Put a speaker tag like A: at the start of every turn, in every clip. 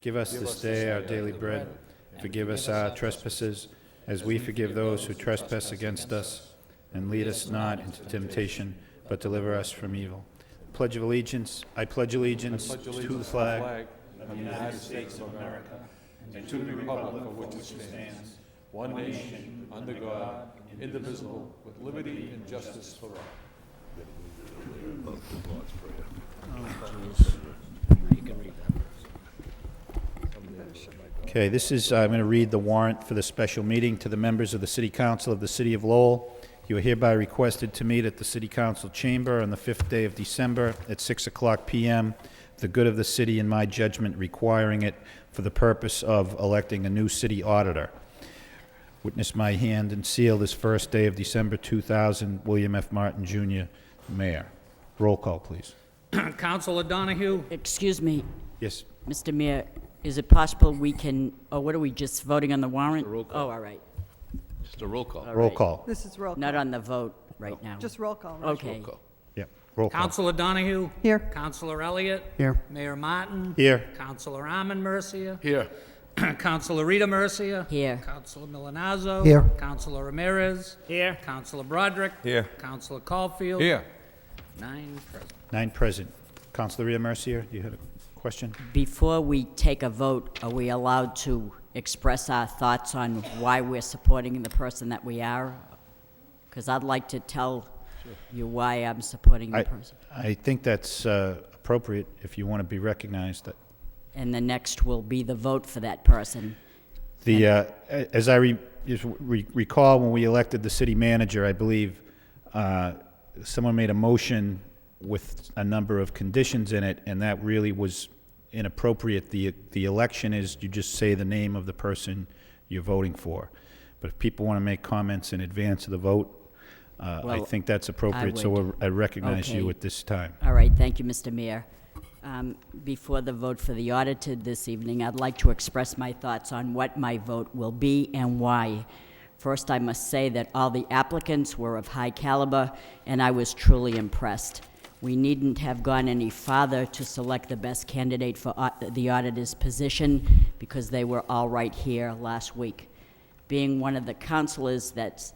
A: Give us this day our daily bread. Forgive us our trespasses, as we forgive those who trespass against us. And lead us not into temptation, but deliver us from evil. Pledge of Allegiance. I pledge allegiance to the flag
B: of the United States of America and to the republic for which it stands, one nation, under God, indivisible, with liberty and justice for all.
A: Okay, I'm going to read the warrant for the special meeting to the members of the City Council of the City of Lowell. You are hereby requested to meet at the City Council Chamber on the 5th day of December at 6:00 p.m., the good of the city in my judgment requiring it, for the purpose of electing a new city auditor. Witness my hand and seal this first day of December 2000, William F. Martin, Jr., Mayor. Roll call, please.
C: Councilor Donahue?
D: Excuse me,
A: Yes.
D: Mr. Mayor, is it possible we can, or what are we, just voting on the warrant?
B: roll call.
D: Oh, all right.
B: Just a roll call.
D: All
A: Roll
D: right.
A: call.
E: This is roll call.
D: Not on the vote right now.
E: Just roll call. right?
D: Okay.
B: Roll call.
A: Yeah. Roll call.
C: Councilor Donahue?
E: Here.
C: Councilor Elliott?
E: Here.
C: Mayor Martin?
A: Here.
C: Councilor Armin Mercia?
B: Here.
C: Councilor Rita Mercia?
D: Here.
C: Councilor Milonazo?
E: Here.
C: Councilor Ramirez?
D: Here.
C: Councilor Broderick?
B: Here.
C: Councilor Caulfield?
B: Here.
C: 9 present.
A: 9 present. Councilor Rita Mercier, you had a question?
D: Before we take a vote, are we allowed to express our thoughts on why we're supporting the person that we are? Because I'd like to tell you why I'm supporting the person.
A: I think that's appropriate if you want to be recognized.
D: And the next will be the vote for that person.
A: As I recall, when we elected the city manager, I believe someone made a motion with a number of conditions in it, and that really was inappropriate. The election is you just say the name of the person you're voting for. But if people want to make comments in advance of the vote, I
D: Well,
A: think that's appropriate, so
D: would.
A: I recognize you
D: Okay.
A: at this time.
D: All right, thank you, Mr. Mayor. Before the vote for the auditor this evening, I'd like to express my thoughts on what my vote will be and why. First, I must say that all the applicants were of high caliber, and I was truly impressed. We needn't have gone any farther to select the best candidate for the auditor's position, because they were all right here last week. Being one of the councilors that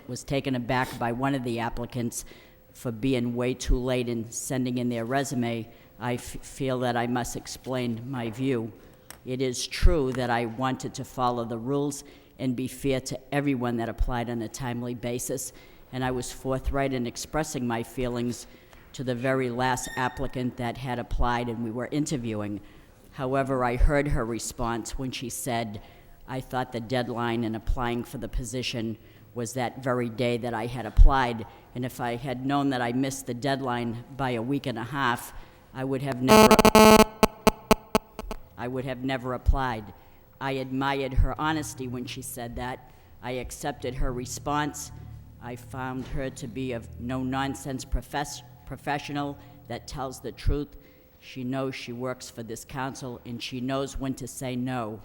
D: was taken aback by one of the applicants for being way too late in sending in their resume, I feel that I must explain my view. It is true that I wanted to follow the rules and be fair to everyone that applied on a timely basis, and I was forthright in expressing my feelings to the very last applicant that had applied and we were interviewing. However, I heard her response when she said, I thought the deadline in applying for the position was that very day that I had applied, and if I had known that I missed the deadline by a week and a half, I would have never applied. I admired her honesty when she said that. I accepted her response. I found her to be a no-nonsense professional that tells the truth. She knows she works for this council, and she knows when to say no.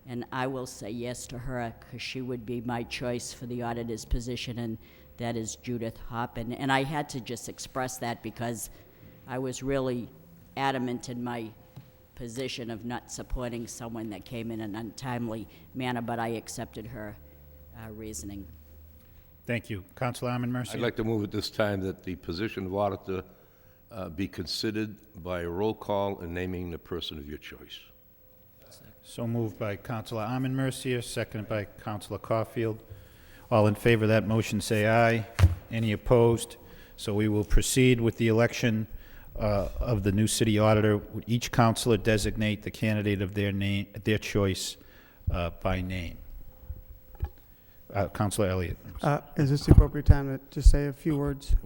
D: And I will say yes to her, because she would be my choice for the auditor's position, and that is Judith Hoppen. And I had to just express that because I was really adamant in my position of not supporting someone that came in an untimely manner, but I accepted her reasoning.
A: Thank you. Councilor Armin Mercier?
B: I'd like to move at this time that the position of auditor be considered by a roll call and naming the person of your choice.
A: So moved by Councilor Armin Mercier, seconded by Councilor Caulfield. All in favor of that motion, say aye. Any opposed? So we will proceed with the election of the new city auditor. Would each councilor designate the candidate of their choice by name? Councilor Elliott.
E: Is this the appropriate time to just say a few words?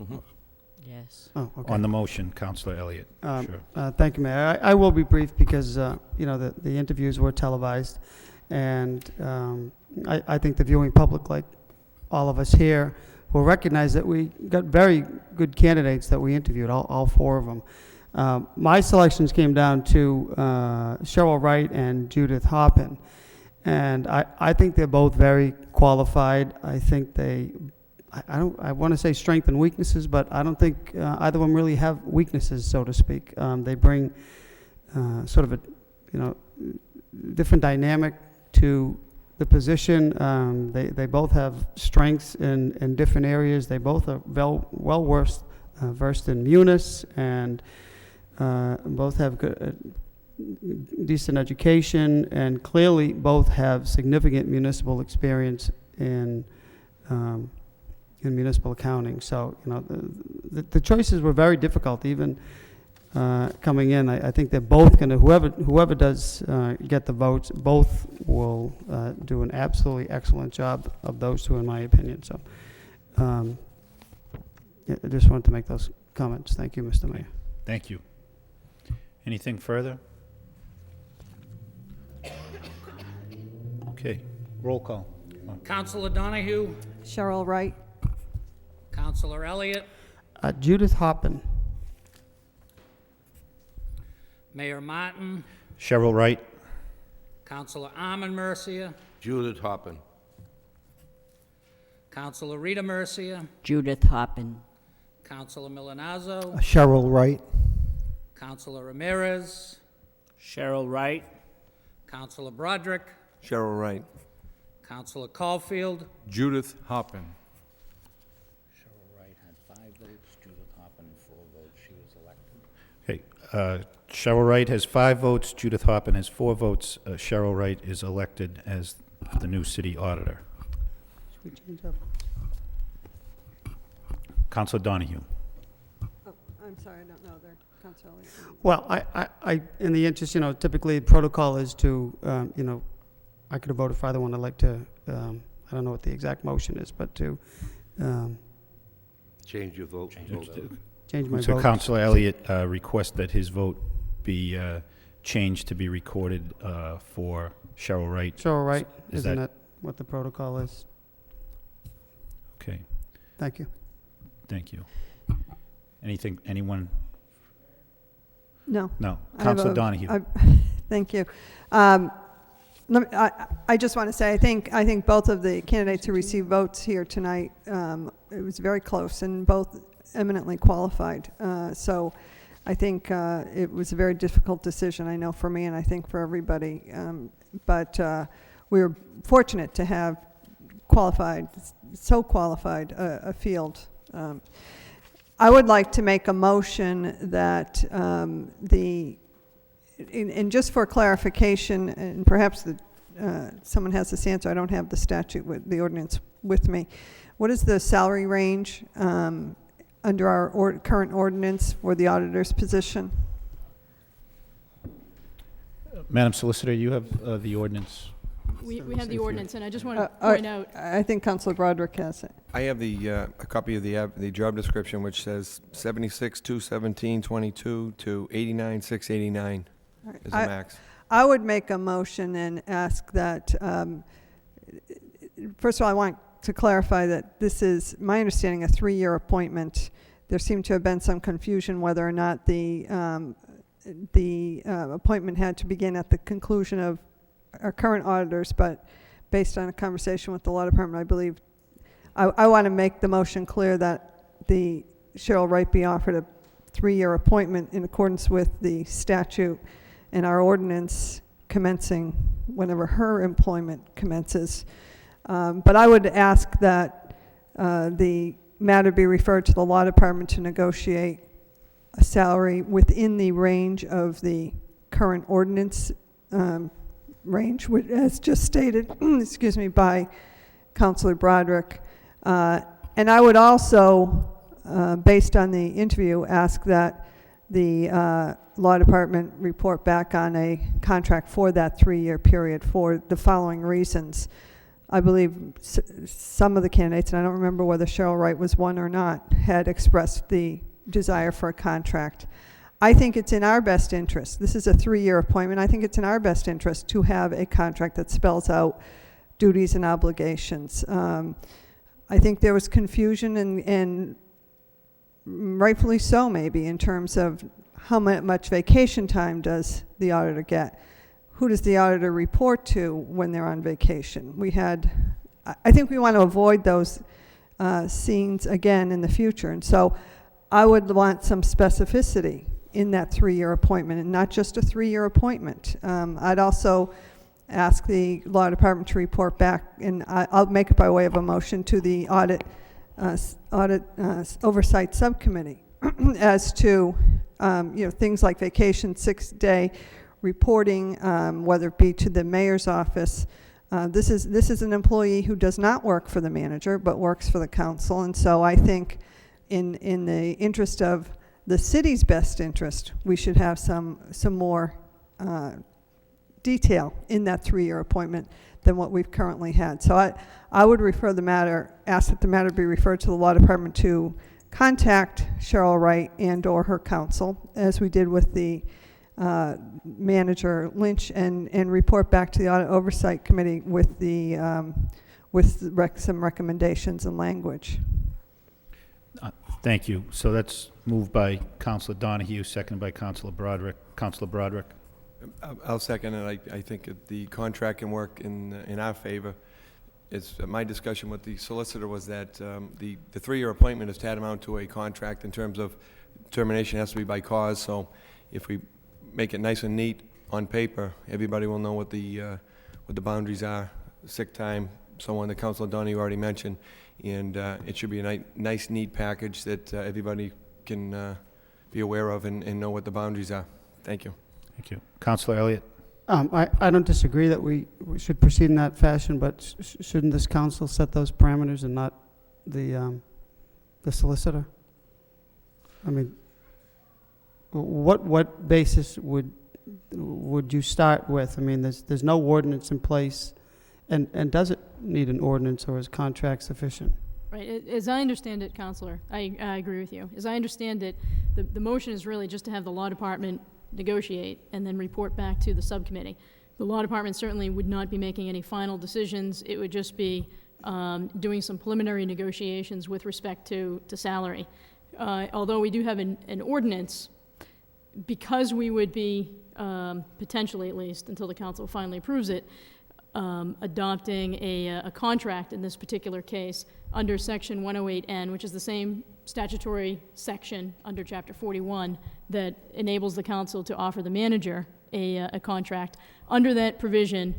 D: Yes.
E: Oh, okay.
A: On the motion, Councilor Elliott. Sure.
E: Thank you, Mayor. I will be brief because, the interviews were televised, and I think the viewing public, like all of us here, will recognize that we got very good candidates that we interviewed, all 4 of them. My selections came down to Cheryl Wright and Judith Hoppen, and I think they're both very qualified. I think I want to say strengths and weaknesses, but I don't think either of them really have weaknesses, so to speak. They bring sort of different dynamic to the position. They both have strengths in different areas. They both are well versed in munis, and both have decent education, and clearly both have significant municipal experience in municipal accounting. So, the choices were very difficult, even coming in. I think they're both going to, whoever does get the votes, both will do an absolutely excellent job of those two, in my opinion. So, yeah, I just wanted to make those comments. Thank you, Mr. Mayor.
A: Thank you. Anything further? Okay, roll call.
C: Counselor Donahue,
F: Cheryl Wright.
C: Counselor Elliott,
E: Judith Hoppin.
C: Mayor Martin,
A: Cheryl Wright,
C: Counselor Armin Mercia,
G: Judith Hoppin.
C: Counselor Rita Mercia,
D: Judith Hoppin.
C: Counselor Milonazo,
H: Cheryl Wright.
C: Counselor Ramirez,
I: Cheryl Wright.
C: Counselor Broderick,
G: Cheryl Wright.
C: Counselor Caulfield,
B: Judith Hoppin.
C: Cheryl Wright had 5 votes, Judith Hoppin 4 votes, she was elected.
A: okay, Cheryl Wright has 5 votes, Judith Hoppin has 4 votes. Cheryl Wright is elected as the new city auditor.
E: Should we change up?
A: Counselor Donahue.
F: Oh, I'm sorry, I don't know their Councilor Elliott.
E: Well, I, in the interest, typically protocol is to, I could have voted for either one. I'd like to, I don't know what the exact motion is, but to
G: Change your vote.
E: change my
A: So
E: vote.
A: Counselor Elliott requests that his vote be changed to be recorded for Cheryl Wright.
E: Cheryl Wright,
A: Is
E: isn't
A: that-
E: that what the protocol is?
A: Okay,
E: Thank you.
A: thank you. Anyone?
F: No.
A: No.
F: I have
A: Counselor
F: a-
A: Donahue.
F: Thank you. I just want to say, I think both of the candidates who received votes here tonight, it was very close and both eminently qualified. So I think it was a very difficult decision, I know, for me and I think for everybody. But we were fortunate to have so qualified a field. I would like to make a motion that and just for clarification, and perhaps someone has this answer, I don't have the statute with the ordinance with me. What is the salary range under our current ordinance for the auditor's position?
A: Madam Solicitor, you have the ordinance.
J: We have the ordinance, and I just want to
F: Uh,
J: point out,
F: I think Councilor Broderick has it.
K: I have a copy of the job description, which says 76,217.22 to 89,689 is the max.
F: I would make a motion and ask that, first of all, I want to clarify that this is, my understanding, a 3-year appointment. There seemed to have been some confusion whether or not the appointment had to begin at the conclusion of our current auditors, but based on a conversation with the law department, I believe, I want to make the motion clear that the Cheryl Wright be offered a 3-year appointment in accordance with the statute and our ordinance commencing whenever her employment commences. But I would ask that the matter be referred to the law department to negotiate a salary within the range of the current ordinance range, which, as just stated, excuse me, by Councilor Broderick. And I would also, based on the interview, ask that the law department report back on a contract for that 3-year period for the following reasons. I believe some of the candidates, and I don't remember whether Cheryl Wright was one or not, had expressed the desire for a contract. I think it's in our best interest. This is a 3-year appointment. I think it's in our best interest to have a contract that spells out duties and obligations. I think there was confusion, and rightfully so maybe, in terms of how much vacation time does the auditor get? Who does the auditor report to when they're on vacation? I think we want to avoid those scenes again in the future. And so I would want some specificity in that 3-year appointment, and not just a 3-year appointment. I'd also ask the law department to report back, and I'll make it by way of a motion to the oversight subcommittee as to things like vacation, 6-day reporting, whether it be to the mayor's office. This is an employee who does not work for the manager but works for the council, and so I think in the interest of the city's best interest, we should have some more detail in that 3-year appointment than what we've currently had. So I would ask that the matter be referred to the law department to contact Cheryl Wright and or her counsel, as we did with the manager Lynch, and report back to the audit oversight committee with some recommendations and language.
A: Thank you. So that's moved by Councilor Donahue, seconded by Councilor Broderick. Councilor Broderick.
K: I'll second it. I think the contract can work in our favor. It's my discussion with the solicitor was that the 3-year appointment is tantamount to a contract in terms of termination has to be by cause. So if we make it nice and neat on paper, everybody will know what the boundaries are, sick time, so on. The Councilor Donahue already mentioned, and it should be a nice, neat package that everybody can be aware of and know what the boundaries are. Thank you.
A: Thank you. Councilor Elliott.
E: I don't disagree that we should proceed in that fashion, but shouldn't this council set those parameters and not the solicitor? I mean, what basis would you start with? I mean, there's no ordinance in place, and does it need an ordinance, or is contract sufficient?
J: Right, as I understand it, Counselor, I agree with you. As I understand it, the motion is really just to have the law department negotiate and then report back to the subcommittee. The law department certainly would not be making any final decisions. It would just be doing some preliminary negotiations with respect to salary. Although we do have an ordinance, because we would be, potentially at least, until the council finally approves it, adopting a contract in this particular case under Section 108N, which is the same statutory section under Chapter 41 that enables the council to offer the manager a contract. Under that provision,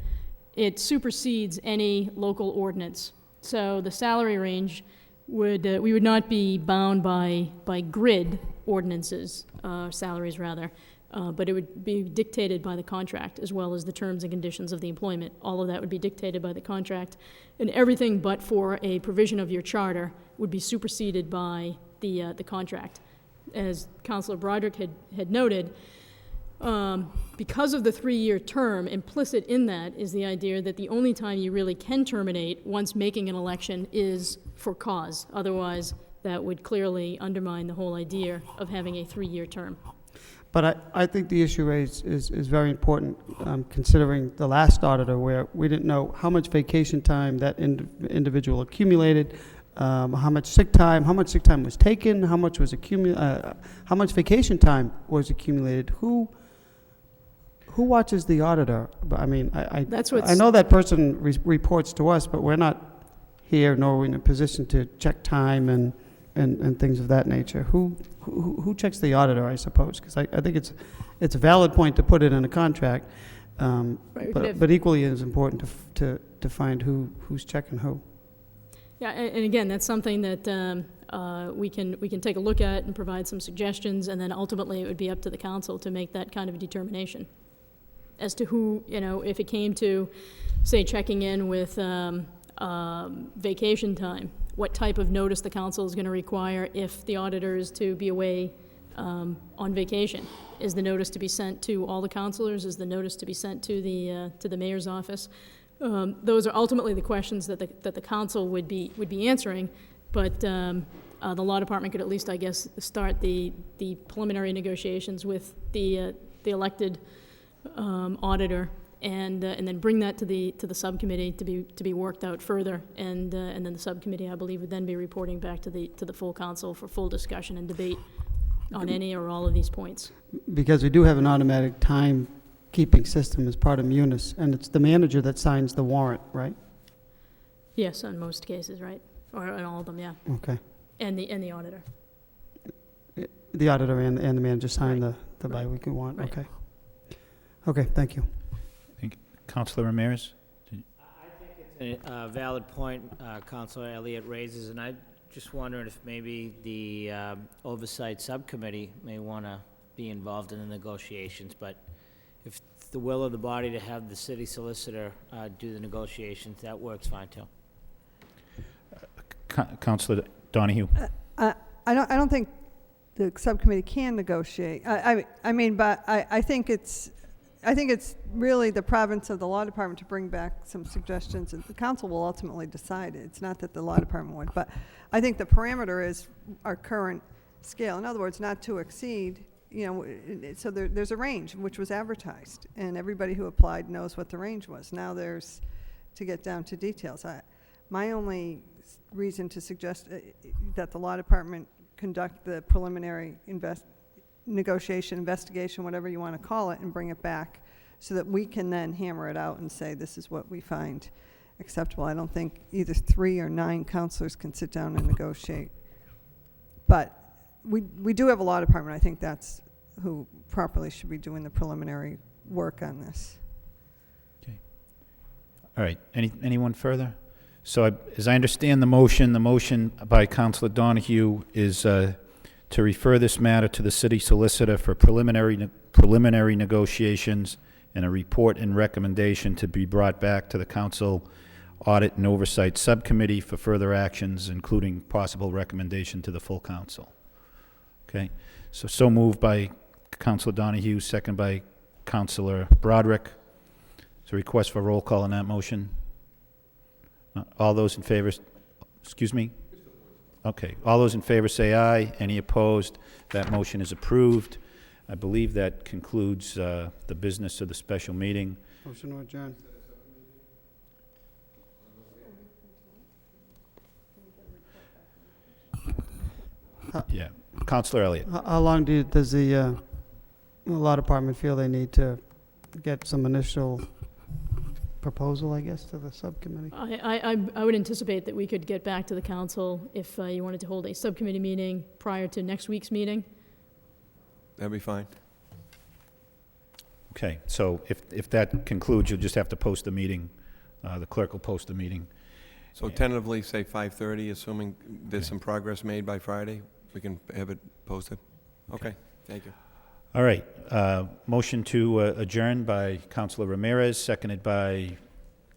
J: it supersedes any local ordinance. So the salary range we would not be bound by grid ordinances, salaries rather, but it would be dictated by the contract as well as the terms and conditions of the employment. All of that would be dictated by the contract, and everything but for a provision of your charter would be superseded by the contract. As Councilor Broderick had noted, because of the 3-year term, implicit in that is the idea that the only time you really can terminate once making an election is for cause. Otherwise, that would clearly undermine the whole idea of having a 3-year term.
E: But I think the issue raised is very important, considering the last auditor, where we didn't know how much vacation time that individual accumulated, how much sick time was taken, how much vacation time was accumulated. Who watches the auditor? I mean, I know that person reports to us, but we're not here nor in a position to check time and things of that nature. Who checks the auditor, I suppose? Because I think it's a valid point to put it in a contract, but equally as important to find who's checking who.
J: Yeah, and again, that's something that we can take a look at and provide some suggestions, and then ultimately it would be up to the council to make that kind of a determination as to who, if it came to, say, checking in with vacation time, what type of notice the council is going to require if the auditor is to be away on vacation. Is the notice to be sent to all the councilors? Is the notice to be sent to the mayor's office? Those are ultimately the questions that the council would be answering, but the law department could at least, I guess, start the preliminary negotiations with the elected auditor, and then bring that to the subcommittee to be worked out further, and then the subcommittee, I believe, would then be reporting back to the full council for full discussion and debate on any or all of these points.
E: Because we do have an automatic time-keeping system as part of Munis, and it's the manager that signs the warrant, right?
J: Yes, in most cases, right, or in all of them, yeah.
E: Okay.
J: And the auditor.
E: The auditor and the manager sign
J: Right.
E: the biweekly warrant.
J: Right.
E: Okay. Okay. Thank you.
A: Councilor Ramirez?
I: A valid point Councilor Elliott raises, and I'm just wondering if maybe the Oversight Subcommittee may want to be involved in the negotiations, but if the will of the body to have the city solicitor do the negotiations, that works fine too.
A: Councilor Donahue?
F: I don't think the subcommittee can negotiate. I mean, but I think it's really the province of the law department to bring back some suggestions, and the council will ultimately decide. It's not that the law department would, but I think the parameter is our current scale. In other words, not to exceed, so there's a range which was advertised, and everybody who applied knows what the range was. Now there's to get down to details. My only reason to suggest that the law department conduct the preliminary investigation, whatever you want to call it, and bring it back so that we can then hammer it out and say this is what we find acceptable. I don't think either 3 or 9 counselors can sit down and negotiate. But we do have a law department. I think that's who properly should be doing the preliminary work on this.
A: Okay. All right. Anyone further? So as I understand the motion by Councilor Donahue is to refer this matter to the city solicitor for preliminary negotiations and a report and recommendation to be brought back to the Council Audit and Oversight Subcommittee for further actions, including possible recommendation to the full council. Okay? So moved by Councilor Donahue, second by Councilor Broderick. Is there a request for roll call on that motion? All those in favor, excuse me? Okay. All those in favor say aye. Any opposed? That motion is approved. I believe that concludes the business of the special meeting.
E: Motion to adjourn.
A: Yeah. Councilor Elliott.
E: How long does the law department feel they need to get some initial proposal, I guess, to the subcommittee?
J: I would anticipate that we could get back to the council if you wanted to hold a subcommittee meeting prior to next week's meeting.
K: That'd be fine.
A: Okay. So if that concludes, you'll just have to post the meeting. The clerk will post the meeting.
K: So tentatively, say 5:30, assuming there's some progress made by Friday, we can have it posted? Okay, thank you.
A: All right. Motion to adjourn by Councilor Ramirez, seconded by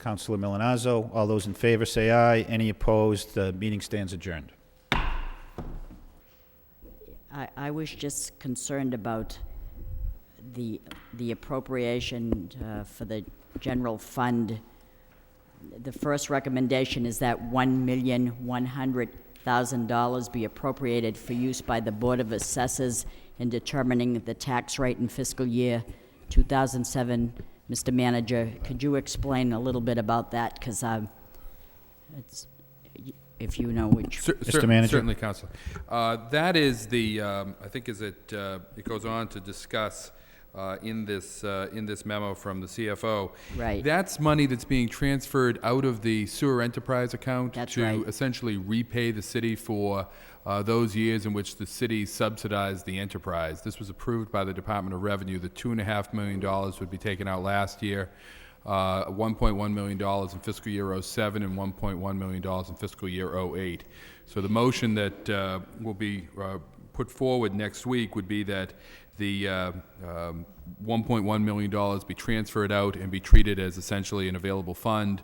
A: Councilor Milanazzo. All those in favor say aye. Any opposed? The meeting stands adjourned.
D: I was just concerned about the appropriation for the general fund. The first recommendation is that $1,100,000 be appropriated for use by the Board of Assessors in determining the tax rate in fiscal year 2007. Mr. Manager, could you explain a little bit about that? Because if you know which.
A: Mr. Manager?
B: Certainly, Councilor. That is the, I think it goes on to discuss in this memo from the CFO.
D: Right.
B: That's money that's being transferred out of the sewer enterprise account to essentially repay the city for those years in which the city subsidized the enterprise. This was approved by the Department of Revenue. The $2.5 million would be taken out last year, $1.1 million in fiscal year 07 and $1.1 million in fiscal year 08. So the motion that will be put forward next week would be that the $1.1 million be transferred out and be treated as essentially an available fund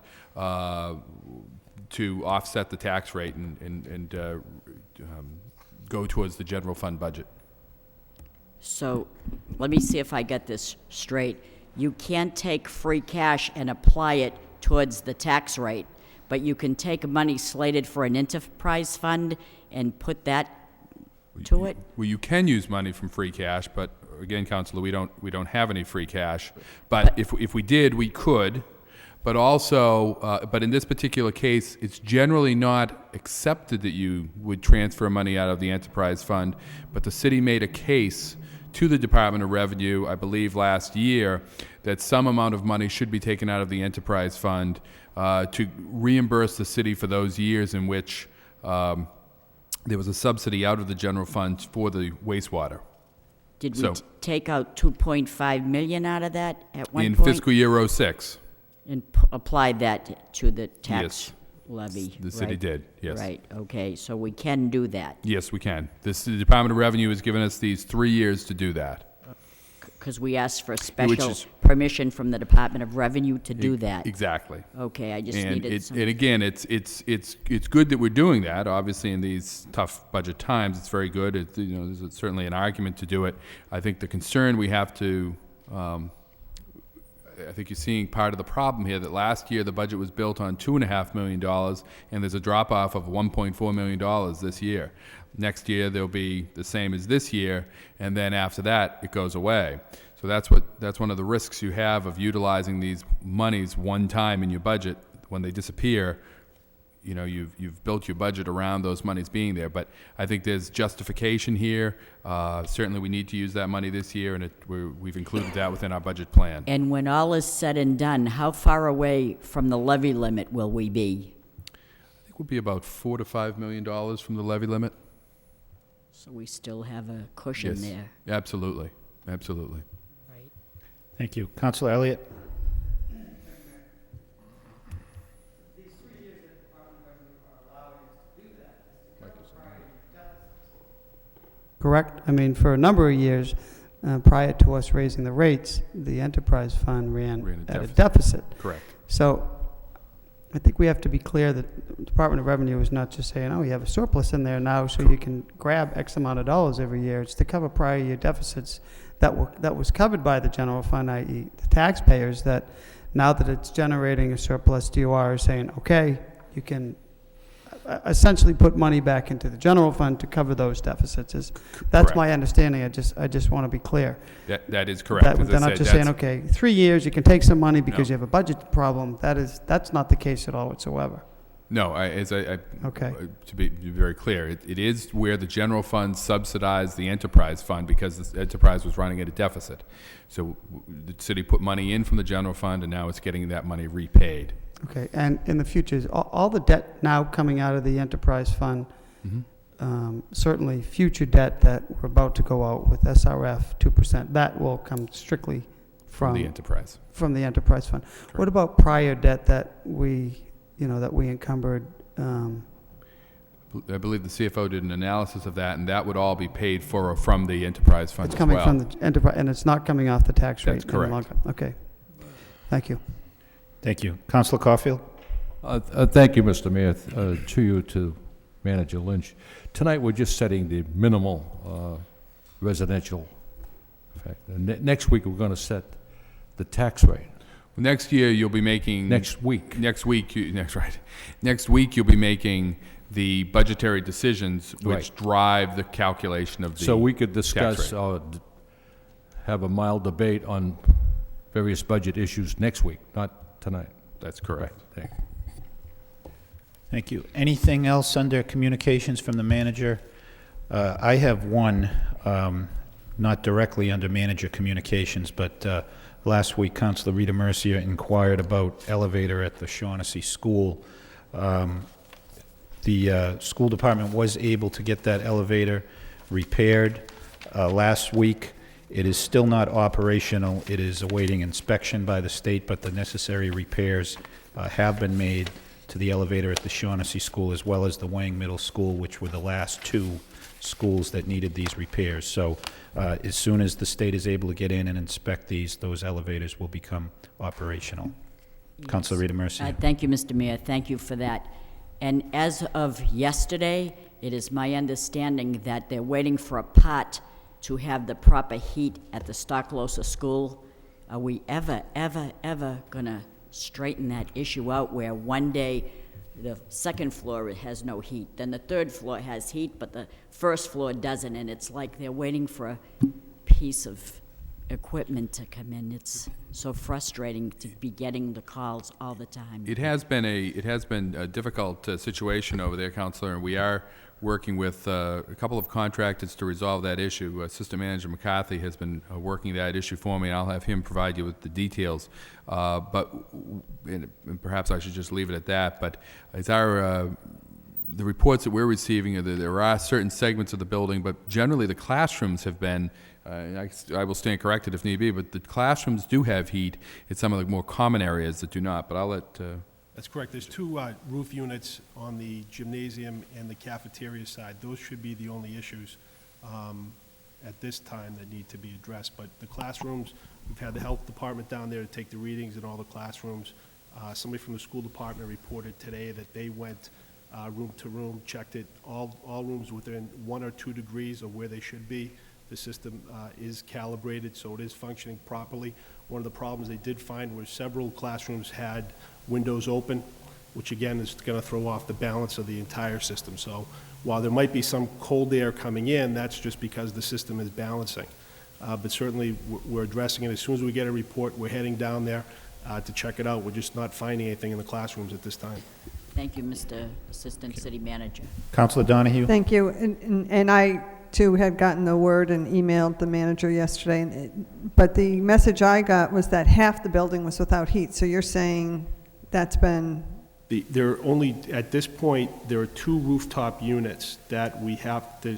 B: to offset the tax rate and go towards the general fund budget.
D: So let me see if I get this straight. You can't take free cash and apply it towards the tax rate, but you can take money slated for an enterprise fund and put that to it?
B: Well, you can use money from free cash, but again, Councilor, we don't have any free cash. But if we did, we could. But also, but in this particular case, it's generally not accepted that you would transfer money out of the enterprise fund. But the city made a case to the Department of Revenue, I believe last year, that some amount of money should be taken out of the enterprise fund to reimburse the city for those years in which there was a subsidy out of the general fund for the wastewater.
D: Did we take out $2.5 million out of that at one
B: in
D: point?
B: fiscal year 06.
D: And applied that to the tax levy,
B: The city
D: right?
B: did, yes.
D: Right, okay, so we can do that,
B: Yes, we can. The Department of Revenue has given us these 3 years to do that.
D: because we asked for
B: Which
D: special
B: is-
D: permission from the Department of Revenue to do that.
B: Exactly.
D: Okay, I just
B: And
D: needed some.
B: and again, it's good that we're doing that. Obviously, in these tough budget times, it's very good. There's certainly an argument to do it. I think the concern we have to, I think you're seeing part of the problem here, that last year the budget was built on $2.5 million, and there's a drop-off of $1.4 million this year. Next year, there'll be the same as this year, and then after that, it goes away. So that's one of the risks you have of utilizing these monies one time in your budget. When they disappear, you've built your budget around those monies being there. But I think there's justification here. Certainly, we need to use that money this year, and we've included that within our budget plan.
D: And when all is said and done, how far away from the levy limit will we be?
B: I think we'll be about $4 to $5 million from the levy limit.
D: So we still have a cushion
B: Yes,
D: there.
B: absolutely, absolutely.
D: Right.
A: Thank you. Counselor Elliott?
E: Correct? I mean, for a number of years, prior to us raising the rates, the enterprise fund ran
B: Ran a
E: at a
B: deficit.
E: deficit.
B: Correct.
E: So I think we have to be clear that the Department of Revenue is not just saying, oh, you have a surplus in there now, so you can grab X amount of dollars every year. It's to cover prior year deficits that was covered by the general fund, i.e. the taxpayers, that now that it's generating a surplus, DOR is saying, okay, you can essentially put money back into the general fund to cover those deficits. That's
B: Correct.
E: my understanding. I just want to be clear.
B: That is correct.
E: That
B: As I
E: they're not
B: said,
E: just saying,
B: that's-
E: okay, 3 years, you can take some money because
B: No.
E: you have a budget problem. That's not the case at all whatsoever.
B: No,
E: Okay.
B: To be very clear, it is where the general fund subsidized the enterprise fund because the enterprise was running at a deficit. So the city put money in from the general fund, and now it's getting that money repaid.
E: Okay, and in the future, is all the debt now coming out of the enterprise fund, certainly future debt that we're about to go out with SRF 2%, that will come strictly
B: From the enterprise.
E: from the enterprise fund. What about prior debt that we encumbered?
B: I believe the CFO did an analysis of that, and that would all be paid for from the enterprise fund
E: It's
B: as
E: coming
B: well.
E: from the enterprise, and it's not coming off the tax rate?
B: That's
E: any
B: correct.
E: longer. Okay, thank you.
A: Thank you. Counselor Caulfield?
H: Thank you, Mr. Mayor, to you, to Manager Lynch. Tonight, we're just setting the minimal residential effect. And next week, we're going to set the tax rate.
B: Next year, you'll be making...
H: Next week.
B: Next week, Next week, you'll be making the budgetary decisions which
H: Right.
B: drive the calculation of the
H: So we could
B: tax
H: discuss,
B: rate.
H: or have a mild debate on various budget issues next week, not tonight.
B: That's correct.
H: Thank you.
A: Thank you. Anything else under communications from the manager? I have one, not directly under manager communications, but last week, Councilor Rita Mercia inquired about elevator at the Shaughnessy School. The school department was able to get that elevator repaired last week. It is still not operational. It is awaiting inspection by the state, but the necessary repairs have been made to the elevator at the Shaughnessy School as well as the Wang Middle School, which were the last two schools that needed these repairs. So as soon as the state is able to get in and inspect those elevators will become operational. Councilor Rita Mercia.
D: Thank you, Mr. Mayor. Thank you for that. And as of yesterday, it is my understanding that they're waiting for a part to have the proper heat at the Stocklosa School. Are we ever going to straighten that issue out where one day the second floor has no heat, then the third floor has heat, but the first floor doesn't, and it's like they're waiting for a piece of equipment to come in. It's so frustrating to be getting the calls all the time.
B: It has been a difficult situation over there, Councilor, and we are working with a couple of contractors to resolve that issue. Assistant Manager McCarthy has been working that issue for me, and I'll have him provide you with the details. And perhaps I should just leave it at that. But it's the reports that we're receiving are that there are certain segments of the building, but generally the classrooms have been, I will stand corrected if need be, but the classrooms do have heat. It's some of the more common areas that do not, but I'll let,
L: That's correct. There's two roof units on the gymnasium and the cafeteria side. Those should be the only issues at this time that need to be addressed. But the classrooms, we've had the health department down there to take the readings in all the classrooms. Somebody from the school department reported today that they went room to room, checked it, all rooms within 1 or 2 degrees of where they should be. The system is calibrated, so it is functioning properly. One of the problems they did find was several classrooms had windows open, which again is going to throw off the balance of the entire system. So while there might be some cold air coming in, that's just because the system is balancing. But certainly we're addressing it. As soon as we get a report, we're heading down there to check it out. We're just not finding anything in the classrooms at this time.
D: Thank you, Mr. Assistant City Manager.
A: Councilor Donahue?
F: Thank you. And I, too, had gotten the word and emailed the manager yesterday. But the message I got was that half the building was without heat. So you're saying that's been...
L: There are only, at this point, there are 2 rooftop units that we have to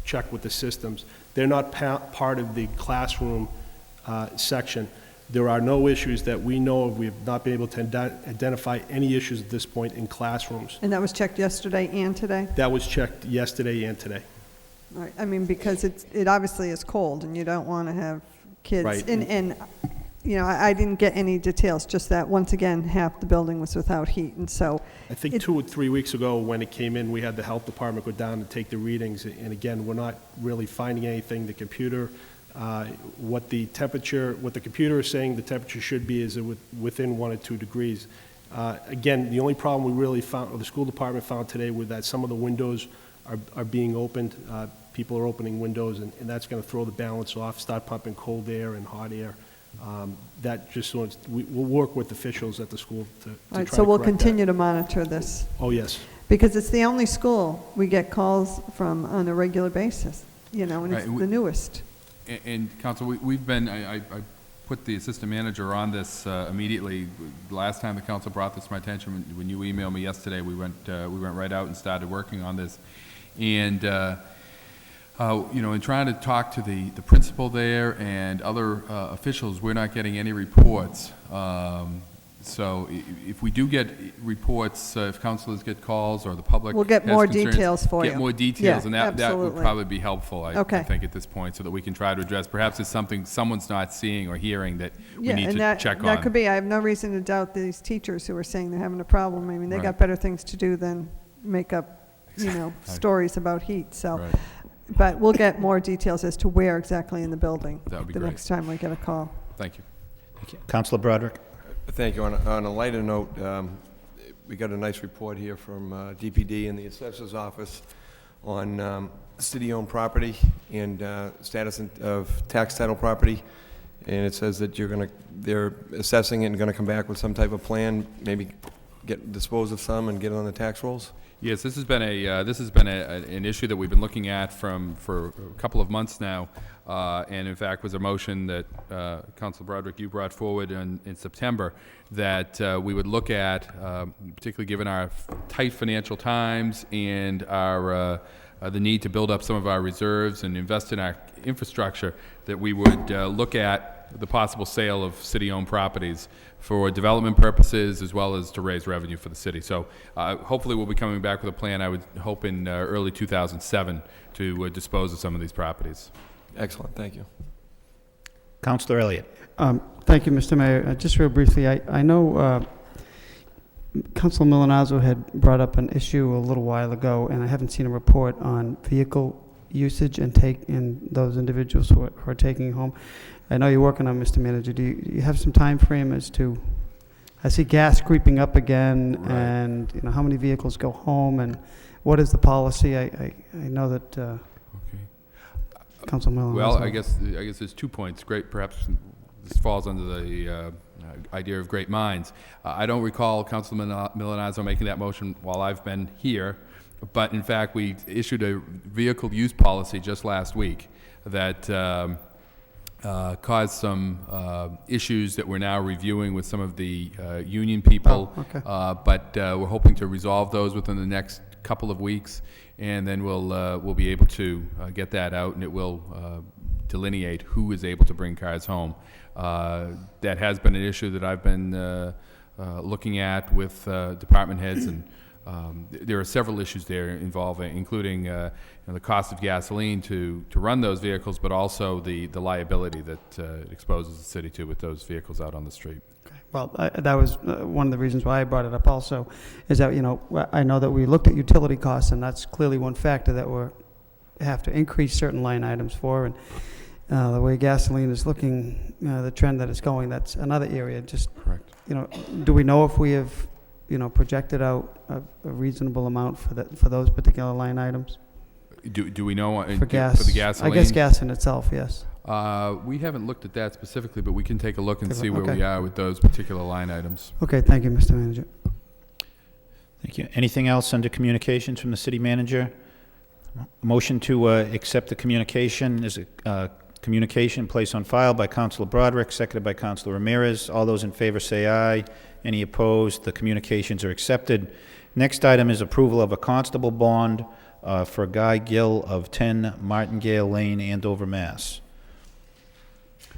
L: check with the systems. They're not part of the classroom section. There are no issues that we know of. We have not been able to identify any issues at this point in classrooms.
F: And that was checked yesterday and today?
L: That was checked yesterday and today.
F: All right. I mean, because it obviously is cold, and you don't want to have kids.
L: Right.
F: And you know, I didn't get any details, just that, once again, half the building was without heat, and so...
L: I think 2 or 3 weeks ago, when it came in, we had the health department go down and take the readings, and again, we're not really finding anything. The computer, what the computer is saying the temperature should be is within 1 or 2 degrees. Again, the only problem we really found, or the school department found today, was that some of the windows are being opened. People are opening windows, and that's going to throw the balance off, start pumping cold air and hot air. That just so we'll work with officials at the school to
F: All right,
L: try
F: so
L: to
F: we'll
L: correct
F: continue to monitor this.
L: that. Oh, yes.
F: Because it's the only school we get calls from on a regular basis, you know, and it's
B: Right,
F: the newest.
B: and Council, we've been, I put the assistant manager on this immediately. Last time the council brought this to my attention, when you emailed me yesterday, we went right out and started working on this. And, you know, in trying to talk to the principal there and other officials, we're not getting any reports. So if we do get reports, if councilors get calls or the public
F: We'll get
B: has
F: more
B: concerns,
F: details for you.
B: Get more details,
F: Yeah,
B: and that would
F: absolutely.
B: probably be helpful, I
F: Okay.
B: think, at this point, so that we can try to address. Perhaps it's something someone's not seeing or hearing that we
F: Yeah,
B: need
F: and
B: to check on.
F: that could be. I have no reason to doubt these teachers who are saying they're having a problem. I mean, they
B: Right.
F: got better things to do than make up, you know, stories about heat, so.
B: Right.
F: But we'll get more details as to where exactly in the building.
B: That would be
F: the
B: great.
F: next time we get a call.
B: Thank you.
A: Councilor Broderick?
K: Thank you. On a lighter note, we got a nice report here from DPD and the assessor's office on city-owned property and status of tax title property. And it says that they're assessing it and going to come back with some type of plan, maybe dispose of some and get it on the tax rolls?
B: Yes, this has been an issue that we've been looking at for a couple of months now, and in fact was a motion that Councilor Broderick, you brought forward in September, that we would look at, particularly given our tight financial times and our the need to build up some of our reserves and invest in our infrastructure, that we would look at the possible sale of city-owned properties for development purposes as well as to raise revenue for the city. So hopefully we'll be coming back with a plan, I would hope in early 2007, to dispose of some of these properties.
K: Excellent, thank you.
A: Councilor Elliott?
E: Thank you, Mr. Mayor. Just real briefly, I know Councilor Milanazzo had brought up an issue a little while ago, and I haven't seen a report on vehicle usage and those individuals who are taking home. I know you're working on, Mr. Manager. Do you have some time frame as to? I see gas creeping up again,
B: Right.
E: and you know how many vehicles go home, and what is the policy? I know that
B: Okay.
E: Councilor Milanazzo.
B: Well, I guess there's 2 points. Great, perhaps this falls under the idea of great minds. I don't recall Councilman Milanazzo making that motion while I've been here, but in fact, we issued a vehicle use policy just last week that caused some issues that we're now reviewing with some of the union people.
E: Oh, okay.
B: But we're hoping to resolve those within the next couple of weeks, and then we'll be able to get that out, and it will delineate who is able to bring cars home. That has been an issue that I've been looking at with department heads, and there are several issues there involving, including the cost of gasoline to run those vehicles, but also the liability that it exposes the city to with those vehicles out on the street.
E: Well, that was one of the reasons why I brought it up also, is that, I know that we looked at utility costs, and that's clearly one factor that we have to increase certain line items for, and the way gasoline is looking, the trend that it's going, that's another area. Just,
B: correct.
E: Do we know if we have, projected out a reasonable amount for those particular line items?
B: Do we know
E: For gas?
B: for the gasoline?
E: I guess gas in itself, yes.
B: We haven't looked at that specifically, but we can take a look and
E: Take a
B: see
E: look,
B: where
E: okay.
B: we are with those particular line items.
E: Okay, thank you, Mr. Manager.
A: Thank you. Anything else under communications from the city manager? Motion to accept the communication is a communication placed on file by Councilor Broderick, seconded by Councilor Ramirez. All those in favor say aye. Any opposed? The communications are accepted. Next item is approval of a constable bond for Guy Gill of 10 Martingale Lane, Andover, Mass.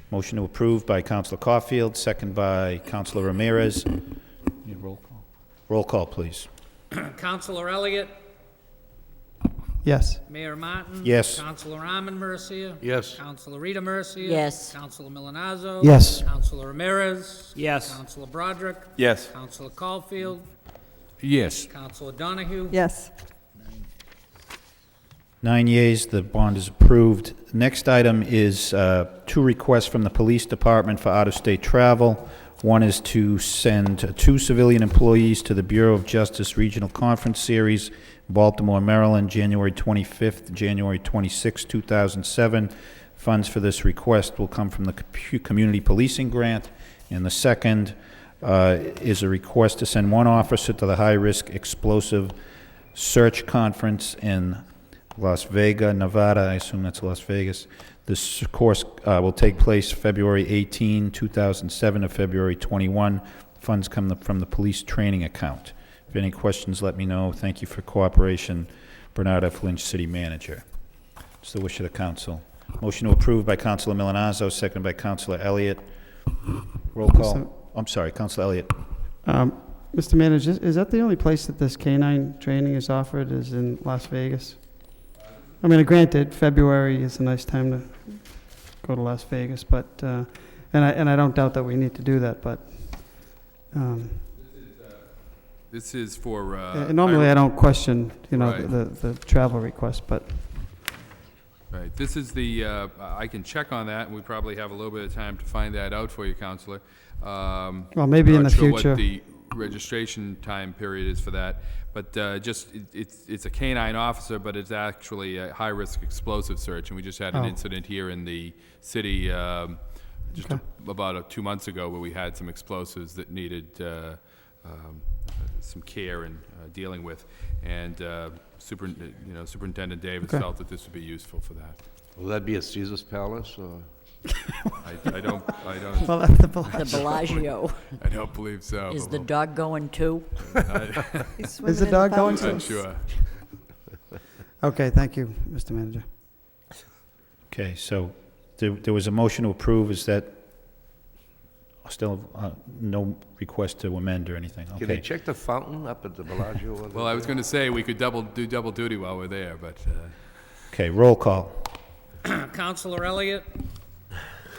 A: Motion to approve by Councilor Caulfield, second by Councilor Ramirez. Need roll call? Roll call, please.
C: Counselor Elliott,
E: Yes.
C: Mayor Martin.
A: Yes.
C: Counselor Arman Mercia.
G: Yes.
C: Counselor Rita Mercia.
D: Yes.
C: Counselor Milonazo.
E: Yes.
C: Counselor Ramirez.
I: Yes.
C: Counselor Broderick.
K: Yes.
C: Counselor Caulfield.
H: Yes.
C: Counselor Donahue.
F: Yes.
A: 9 yeas, the bond is approved. Next item is 2 requests from the police department for out-of-state travel. One is to send 2 civilian employees to the Bureau of Justice Regional Conference Series, Baltimore, Maryland, January 25th, January 26th, 2007. Funds for this request will come from the Community Policing Grant. And the second is a request to send 1 officer to the High-Risk Explosive Search Conference in Las Vegas, Nevada. I assume that's Las Vegas. This course will take place February 18, 2007 to February 21. Funds come from the police training account. If any questions, let me know. Thank you for cooperation. Bernard F. Lynch, City Manager. It's the wish of the council. Motion to approve by Councilor Milonazo, seconded by Councilor Elliott. Roll call. I'm sorry, Councilor Elliott.
E: Mr. Manager, is that the only place that this canine training is offered, is in Las Vegas? I mean, granted, February is a nice time to go to Las Vegas, but, and I don't doubt that we need to do that, but,
B: This is for...
E: normally I don't question,
B: Right.
E: the travel request, but,
B: Right, this is the, I can check on that, and we probably have a little bit of time to find that out for you, Counselor.
E: well, maybe in the future.
B: Not sure what the registration time period is for that, but it's a canine officer, but it's actually a high-risk explosive search, and we just had an incident here in the city about 2 months ago where we had some explosives that needed some care and dealing with, and Superintendent Davis felt that this would be useful for that.
G: Will that be at Caesar's Palace, or?
B: I don't
E: Well, at the
D: The
E: Bellagio.
D: Bellagio.
B: I don't believe so.
D: Is
B: but
D: the dog going too?
E: Is the dog going
B: I'm
E: to?
B: not sure.
E: Okay, thank you, Mr. Manager.
A: Okay, so there was a motion to approve. Is that still no request to amend or anything?
G: Can they
A: Okay.
G: check the fountain up at the Bellagio? while
B: Well, I was
G: they're
B: going to say we could do double duty while we're there, but
A: Okay, roll call.
C: Counselor Elliott,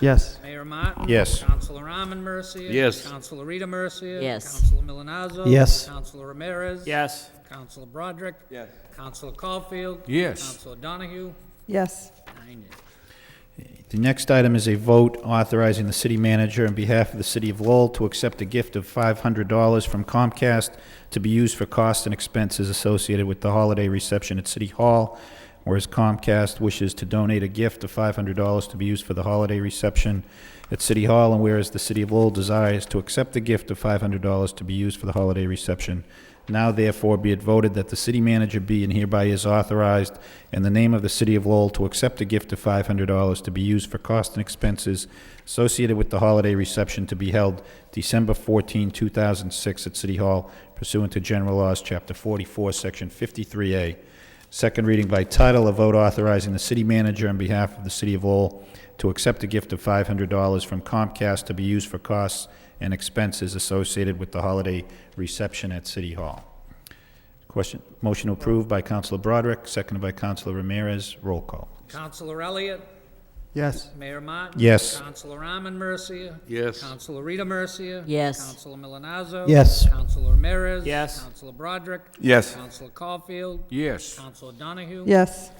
E: Yes.
C: Mayor Martin.
A: Yes.
C: Counselor Arman Mercia.
G: Yes.
C: Counselor Rita Mercia.
D: Yes.
C: Counselor Milonazo.
E: Yes.
C: Counselor Ramirez.
I: Yes.
C: Counselor Broderick.
K: Yes.
C: Counselor Caulfield.
H: Yes.
C: Counselor Donahue.
F: Yes.
C: 9 yeas.
A: The next item is a vote authorizing the city manager on behalf of the city of Lowell to accept a gift of $500 from Comcast to be used for costs and expenses associated with the holiday reception at City Hall. Whereas Comcast wishes to donate a gift of $500 to be used for the holiday reception at City Hall, and whereas the city of Lowell desires to accept the gift of $500 to be used for the holiday reception Now therefore be it voted that the city manager be and hereby is authorized in the name of the city of Lowell to accept a gift of $500 to be used for costs and expenses associated with the holiday reception to be held December 14, 2006 at City Hall pursuant to General Laws, Chapter 44, Section 53A. Second reading by title, a vote authorizing the city manager on behalf of the city of Lowell to accept a gift of $500 from Comcast to be used for costs and expenses associated with the holiday reception at City Hall. Question, motion approved by Councilor Broderick, seconded by Councilor Ramirez. Roll call.
C: Councilor Elliott?
E: Yes.
C: Mayor Martin?
A: Yes.
C: Councilor Arman Mercia?
G: Yes.
C: Councilor Rita Mercia?
D: Yes.
C: Councilor Milonazo?
E: Yes.
C: Councilor Ramirez?
I: Yes.
C: Councilor Broderick?
K: Yes.
C: Councilor Caulfield?
H: Yes.
C: Councilor Donahue?
F: Yes.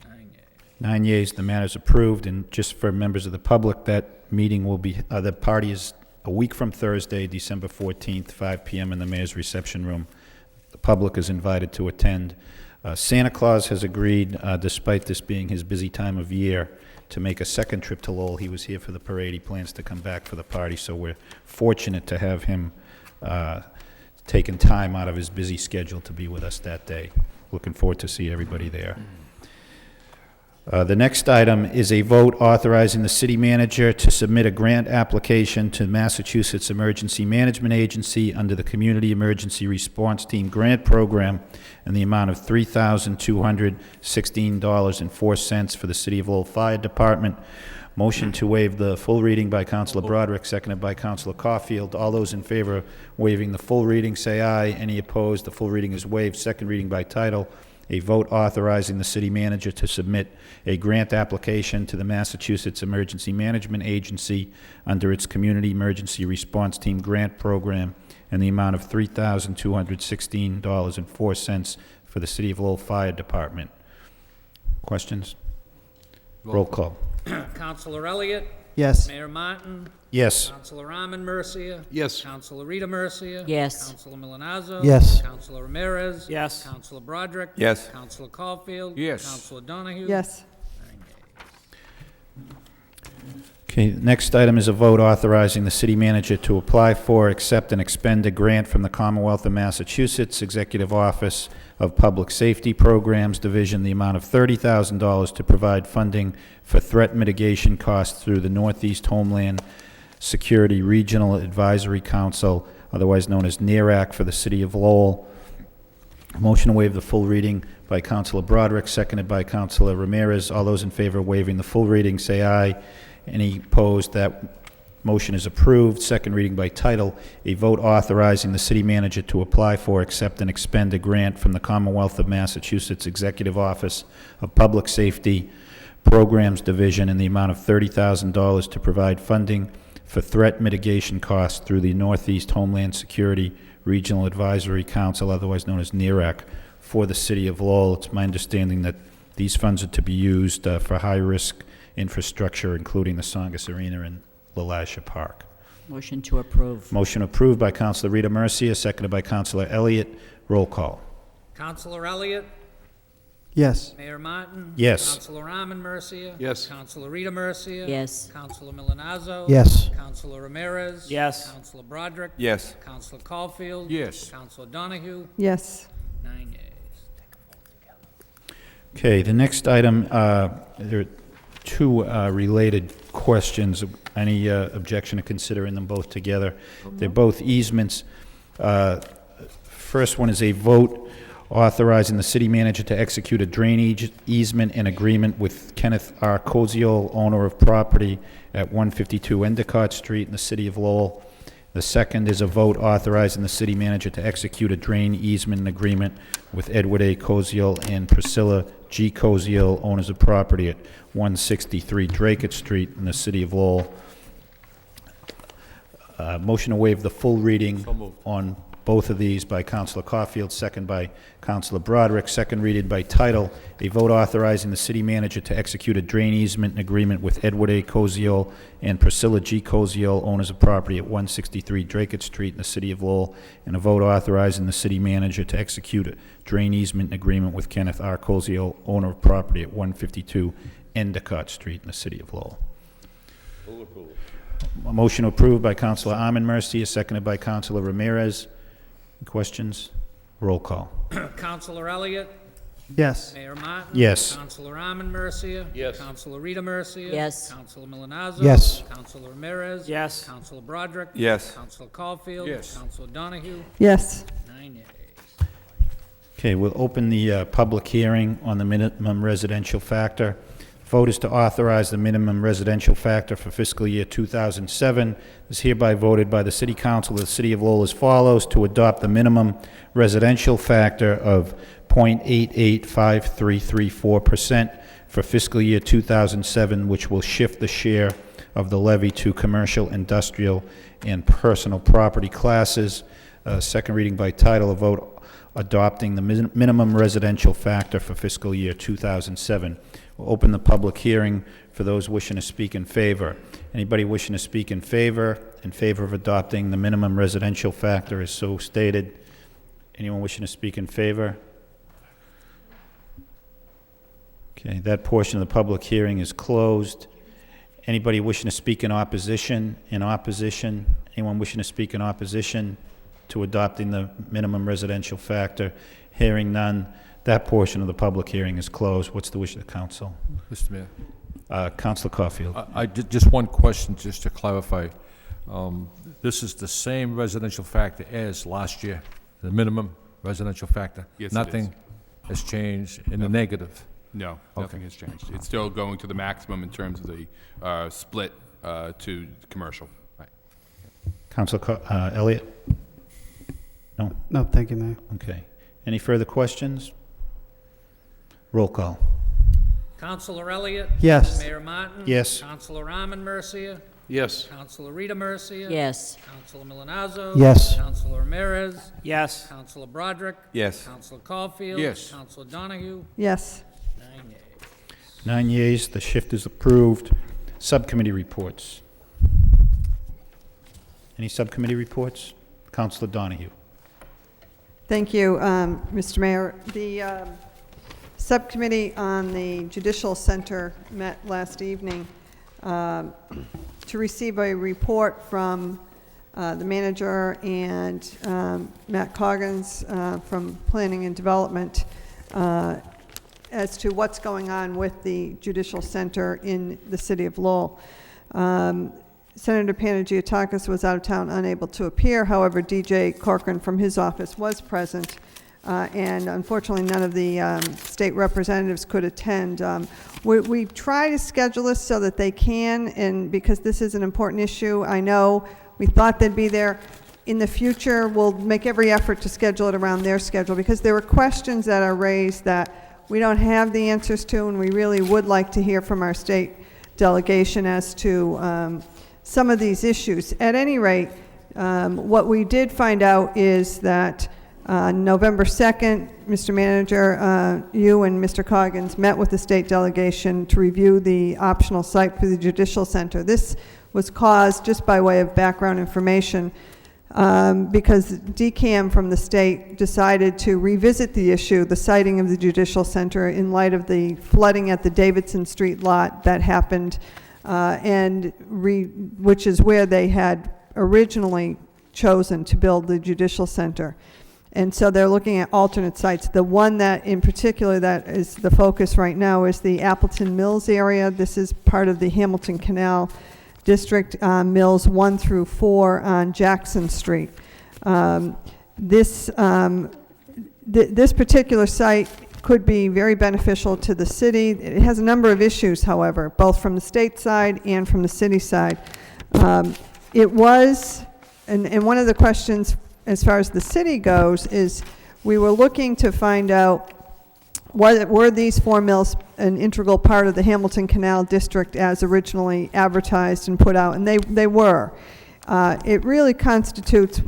C: 9 yeas.
A: 9 yeas, the matter is approved. And just for members of the public, that meeting will be, the party is a week from Thursday, December 14th, 5 p.m. in the mayor's reception room. The public is invited to attend. Santa Claus has agreed, despite this being his busy time of year, to make a second trip to Lowell. He was here for the parade. He plans to come back for the party, so we're fortunate to have him taking time out of his busy schedule to be with us that day. Looking forward to see everybody there. The next item is a vote authorizing the city manager to submit a grant application to Massachusetts Emergency Management Agency under the Community Emergency Response Team Grant Program in the amount of $3,216.04 for the City of Lowell Fire Department. Motion to waive the full reading by Councilor Broderick, seconded by Councilor Caulfield. All those in favor of waiving the full reading, say aye. Any opposed? The full reading is waived. Second reading by title. A vote authorizing the city manager to submit a grant application to the Massachusetts Emergency Management Agency under its Community Emergency Response Team Grant Program in the amount of $3,216.04 for the City of Lowell Fire Department. Questions? Roll call.
C: Councilor Elliott?
E: Yes.
C: Mayor Martin?
A: Yes.
C: Councilor Arman Mercia?
G: Yes.
C: Councilor Rita Mercia?
D: Yes.
C: Councilor Milonazo?
E: Yes.
C: Councilor Ramirez?
I: Yes.
C: Councilor Broderick?
K: Yes.
C: Councilor Caulfield?
H: Yes.
C: Councilor Donahue?
F: Yes.
C: 9 yeas.
A: Okay, the next item is a vote authorizing the city manager to apply for, accept, and expend a grant from the Commonwealth of Massachusetts Executive Office of Public Safety Programs Division, the amount of $30,000 to provide funding for threat mitigation costs through the Northeast Homeland Security Regional Advisory Council, otherwise known as NERAC, for the City of Lowell. Motion to waive the full reading by Councilor Broderick, seconded by Councilor Ramirez. All those in favor of waiving the full reading, say aye. Any opposed? That motion is approved. Second reading by title, a vote authorizing the city manager to apply for, accept, and expend a grant from the Commonwealth of Massachusetts Executive Office of Public Safety Programs Division in the amount of $30,000 to provide funding for threat mitigation costs through the Northeast Homeland Security Regional Advisory Council, otherwise known as NERAC, for the City of Lowell. It's my understanding that these funds are to be used for high-risk infrastructure, including the Songus Arena and LaLasha Park.
D: Motion to approve.
A: Motion approved by Councilor Rita Mercia, seconded by Councilor Elliott. Roll call.
C: Councilor Elliott?
E: Yes.
C: Mayor Martin?
A: Yes.
C: Councilor Arman Mercia?
G: Yes.
C: Councilor Rita Mercia?
D: Yes.
C: Councilor Milonazo?
E: Yes.
C: Councilor Ramirez?
I: Yes.
C: Councilor Broderick?
K: Yes.
C: Councilor Caulfield?
H: Yes.
C: Councilor Donahue?
F: Yes.
C: 9 yeas.
A: Okay, the next item, there are two related questions. Any objection to considering them both together? They're both easements. First one is a vote authorizing the city manager to execute a drainage easement and agreement with Kenneth R. Koziol, owner of property at 152 Endicott Street in the city of Lowell. The second is a vote authorizing the city manager to execute a drain easement and agreement with Edward A. Koziol and Priscilla G. Koziol, owners of property at 163 Draycott Street in the city of Lowell. Motion to waive the full reading on both of these by Councilor Caulfield, second by Councilor Broderick. Second reading by title, a vote authorizing the city manager to execute a drain easement and agreement with Edward A. Koziol and Priscilla G. Koziol, owners of property at 163 Draycott Street in the city of Lowell, and a vote authorizing the city manager to execute a drain easement and agreement with Kenneth R. Koziol, owner of property at 152 Endicott Street in the city of Lowell. A motion approved by Councilor Arman Mercia, seconded by Councilor Ramirez. Questions? Roll call.
I: Counselor Elliott?
E: Yes.
I: Mayor Martin?
A: Yes.
I: Counselor Arman Mercia?
G: Yes.
I: Counselor Rita Mercia?
D: Yes.
I: Counselor Milonazo?
E: Yes.
I: Counselor Ramirez? Yes. Counselor Broderick?
K: Yes.
I: Counselor Caulfield?
B: Yes.
I: Counselor Donahue?
F: Yes.
I: 9 yeas.
A: Okay, we'll open the public hearing on the minimum residential factor. Vote is to authorize the minimum residential factor for fiscal year 2007. Is hereby voted by the City Council of the City of Lowell as follows: to adopt the minimum residential factor of 0.885334% for fiscal year 2007, which will shift the share of the levy to commercial, industrial, and personal property classes. Second reading by title, a vote adopting the minimum residential factor for fiscal year 2007. We'll open the public hearing for those wishing to speak in favor. Anybody wishing to speak in favor of adopting the minimum residential factor as so stated? Anyone wishing to speak in favor? Okay, that portion of the public hearing is closed. Anybody wishing to speak in opposition? Anyone wishing to speak in opposition to adopting the minimum residential factor? Hearing none, that portion of the public hearing is closed. What's the wish of the council?
H: Mr. Mayor.
A: Councilor Caulfield.
H: Just one question, just to clarify. This is the same residential factor as last year, the minimum residential factor?
B: Yes, it
H: Nothing has changed in the negative?
B: No, nothing has changed. It's still going to the maximum in terms of the split to commercial.
H: Right.
A: Councilor Elliott? No?
E: No, thank you, Mayor.
A: Okay. Any further questions? Roll call.
I: Counselor Elliott?
E: Yes.
I: Mayor Martin?
A: Yes.
I: Counselor Arman Mercia?
G: Yes.
I: Counselor Rita Mercia?
D: Yes.
I: Counselor Milonazo?
E: Yes.
I: Counselor Ramirez?
C: Yes.
I: Counselor Broderick?
K: Yes.
I: Counselor Caulfield?
B: Yes.
I: Counselor Donahue?
F: Yes.
I: 9 yeas.
A: 9 yeas, the shift is approved. Subcommittee reports. Any subcommittee reports? Councilor Donahue.
F: Thank you, Mr. Mayor. The subcommittee on the Judicial Center met last evening to receive a report from the manager and Matt Coggins from Planning and Development as to what's going on with the Judicial Center in the city of Lowell. Senator Panagiotakis was out of town, unable to appear. However, DJ Corcoran from his office was present, and unfortunately none of the state representatives could attend. We try to schedule this so that they can, and because this is an important issue, I know we thought they'd be there. In the future, we'll make every effort to schedule it around their schedule, because there were questions that are raised that we don't have the answers to, and we really would like to hear from our state delegation as to some of these issues. At any rate, what we did find out is that November 2nd, Mr. Manager, you and Mr. Coggins met with the state delegation to review the optional site for the Judicial Center. This was caused, just by way of background information, because DCAM from the state decided to revisit the issue, the siting of the Judicial Center, in light of the flooding at the Davidson Street lot that happened, which is where they had originally chosen to build the Judicial Center. And so they're looking at alternate sites. The one that in particular that is the focus right now is the Appleton Mills area. This is part of the Hamilton Canal District, Mills 1 through 4 on Jackson Street. This particular site could be very beneficial to the city. It has a number of issues, however, both from the state side and from the city side. It was, and one of the questions as far as the city goes is we were looking to find out were these 4 mills an integral part of the Hamilton Canal District as originally advertised and put out, and they were. It really constitutes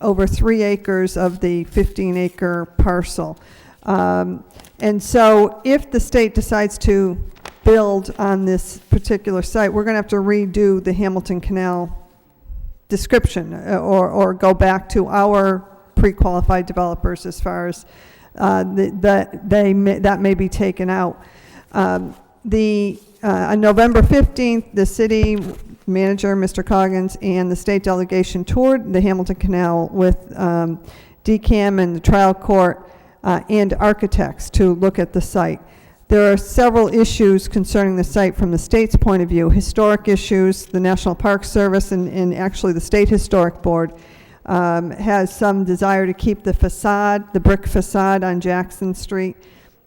F: over 3 acres of the 15-acre parcel. And so if the state decides to build on this particular site, we're going to have to redo the Hamilton Canal description or go back to our pre-qualified developers as far as that may be taken out. On November 15th, the city manager, Mr. Coggins, and the state delegation toured the Hamilton Canal with DCAM and the trial court and architects to look at the site. There are several issues concerning the site from the state's point of view, historic issues. The National Park Service and actually the State Historic Board has some desire to keep the facade, the brick facade on Jackson Street,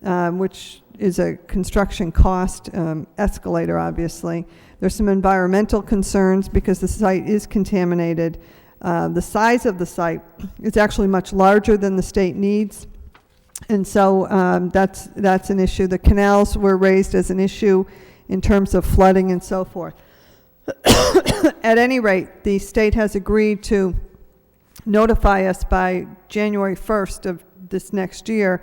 F: which is a construction cost escalator, obviously. There's some environmental concerns because the site is contaminated. The size of the site is actually much larger than the state needs. And so that's an issue. The canals were raised as an issue in terms of flooding and so forth. At any rate, the state has agreed to notify us by January 1st of this next year,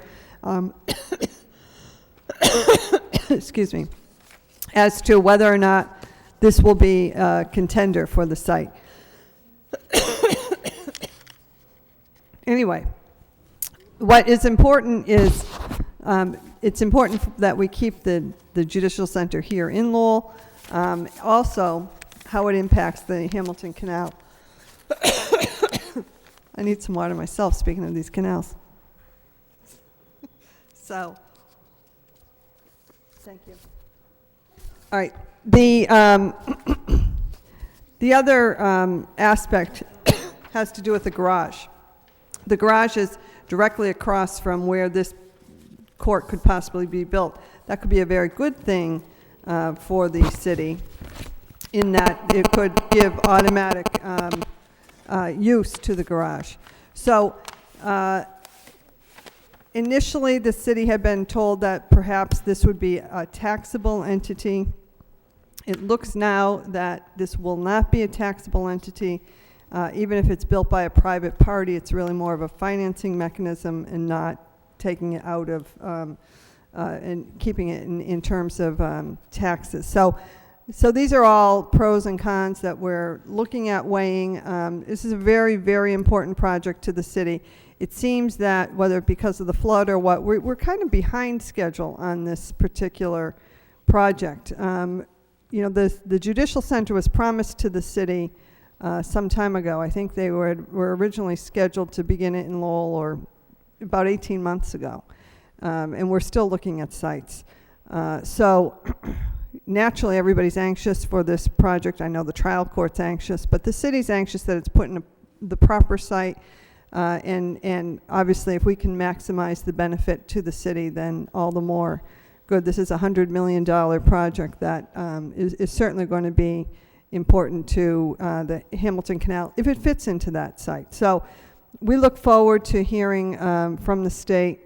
F: excuse me, as to whether or not this will be a contender for the site. Anyway, what is important is it's important that we keep the Judicial Center here in Lowell. Also, how it impacts the Hamilton Canal. I need some water myself, speaking of these canals. So, thank you. All right. The other aspect has to do with the garage. The garage is directly across from where this court could possibly be built. That could be a very good thing for the city in that it could give automatic use to the garage. So initially the city had been told that perhaps this would be a taxable entity. It looks now that this will not be a taxable entity. Even if it's built by a private party, it's really more of a financing mechanism and not taking it out of and keeping it in terms of taxes. So these are all pros and cons that we're looking at weighing. This is a very, very important project to the city. It seems that whether because of the flood or what, we're kind of behind schedule on this particular project. You know, the Judicial Center was promised to the city some time ago. I think they were originally scheduled to begin it in Lowell or about 18 months ago. And we're still looking at sites. So naturally, everybody's anxious for this project. I know the trial court's anxious, but the city's anxious that it's put in the proper site. And obviously, if we can maximize the benefit to the city, then all the more good. This is a $100 million project that is certainly going to be important to the Hamilton Canal if it fits into that site. So we look forward to hearing from the state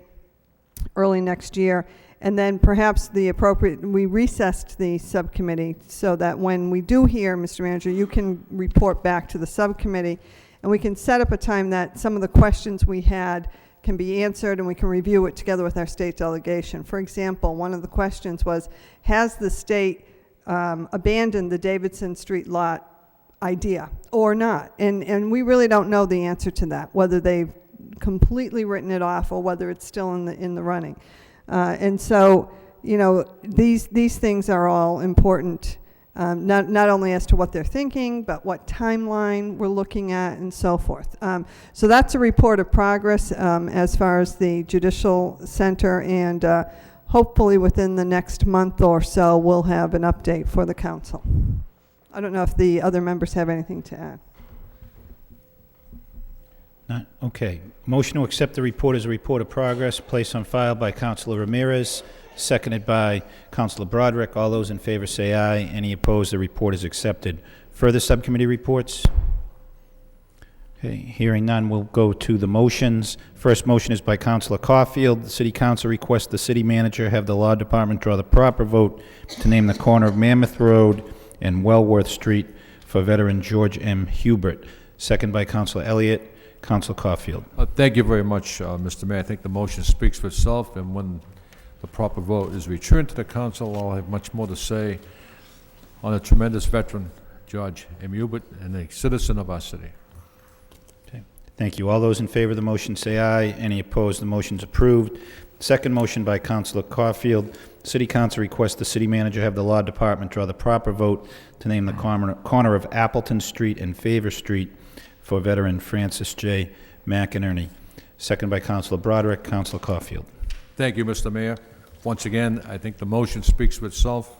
F: early next year. And then perhaps we recessed the subcommittee so that when we do hear, Mr. Manager, you can report back to the subcommittee and we can set up a time that some of the questions we had can be answered and we can review it together with our state delegation. For example, one of the questions was, has the state abandoned the Davidson Street lot idea or not? And we really don't know the answer to that, whether they've completely written it off or whether it's still in the running. And so, you know, these things are all important, not only as to what they're thinking, but what timeline we're looking at and so forth. So that's a report of progress as far as the Judicial Center, and hopefully within the next month or so, we'll have an update for the council. I don't know if the other members have anything to add.
A: Okay. Motion to accept the report as a report of progress, placed on file by Councilor Ramirez, seconded by Councilor Broderick. All those in favor say aye. Any opposed? The report is accepted. Further subcommittee reports? Okay. Hearing none, we'll go to the motions. First motion is by Councilor Caulfield. The City Council requests the City Manager have the Law Department draw the proper vote to name the corner of Mammoth Road and Wellworth Street for veteran George M. Hubert. Second by Councilor Elliott. Councilor Caulfield.
H: Thank you very much, Mr. Mayor. I think the motion speaks for itself, and when the proper vote is returned to the council, I'll have much more to say on a tremendous veteran, George M. Hubert, and a citizen of our city.
A: Okay. Thank you. All those in favor of the motion say aye. Any opposed? The motion's approved. Second motion by Councilor Caulfield. City Council requests the City Manager have the Law Department draw the proper vote to name the corner of Appleton Street and Favor Street for veteran Francis J. McInerney. second by Councilor Broderick. Councilor Caulfield.
H: Thank you, Mr. Mayor. Once again, I think the motion speaks for itself.